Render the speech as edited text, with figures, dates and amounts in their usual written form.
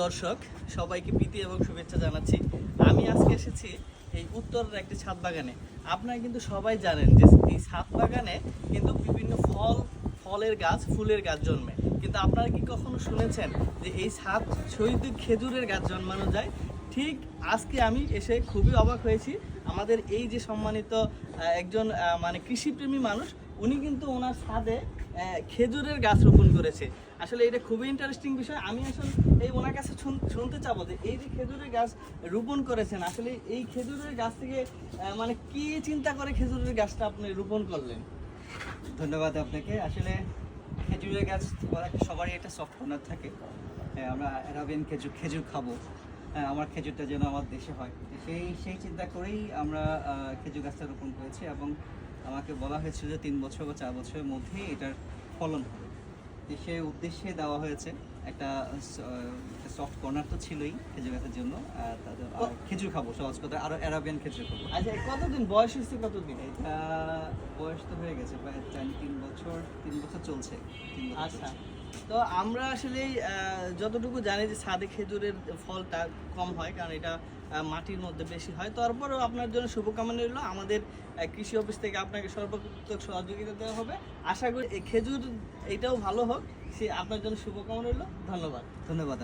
দর্শক সবাইকে প্রীতি এবং শুভেচ্ছা জানাচ্ছি। আমি আজকে এসেছি এই উত্তরের একটি ছাদ বাগানে। আপনারা কিন্তু সবাই জানেন যে এই ছাদ বাগানে কিন্তু বিভিন্ন ফলের গাছ, ফুলের গাছ জন্মে, কিন্তু আপনারা কি কখনো শুনেছেন যে এই ছাদ শহীদ খেজুরের গাছ জন্মানো যায়? ঠিক আজকে আমি এসে খুবই অবাক হয়েছি। আমাদের এই যে সম্মানিত একজন মানে কৃষিপ্রেমী মানুষ, উনি কিন্তু ওনার ছাদে খেজুরের গাছ রোপণ করেছে। আসলে এটা খুবই ইন্টারেস্টিং বিষয়। আমি আসলে এই ওনার কাছে শুনতে চাবো যে এই যে খেজুরের গাছ রোপণ করেছেন, আসলে এই খেজুরের গাছ থেকে মানে কি চিন্তা করে খেজুরের গাছটা আপনি রোপণ করলেন? ধন্যবাদ আপনাকে। আসলে খেজুরের গাছ সবারই একটা সফট কর্নার থাকে। আমরা অ্যারাবিয়ান খেজুর খাবো, আমার খেজুরটা যেন আমার দেশে হয়, সেই চিন্তা করেই আমরা খেজুর গাছটা রোপণ করেছি। এবং আমাকে বলা হয়েছিল যে 3 বছর বা 4 বছরের মধ্যেই এটার ফলন হবে। সেই উদ্দেশ্যে দেওয়া হয়েছে একটা সফট কর্নার তো ছিলই খেজুর গাছের জন্য। খেজুর খাবো, সহজ কথা, আরও অ্যারাবিয়ান খেজুর খাবো। আচ্ছা, কতদিন বয়স হচ্ছে? কতদিন? এটা বয়স তো হয়ে গেছে প্রায় 3 বছর চলছে। আচ্ছা, তো আমরা আসলে যতটুকু জানি যে ছাদে খেজুরের ফলটা কম হয়, কারণ এটা মাটির মধ্যে বেশি হয়। তারপরেও আপনার জন্য শুভকামনা রইল। আমাদের কৃষি অফিস থেকে আপনাকে সর্বাত্মক সহযোগিতা দেওয়া হবে। আশা করি এই খেজুর এটাও ভালো হোক, সে আপনার জন্য শুভকামনা রইল। ধন্যবাদ। ধন্যবাদ।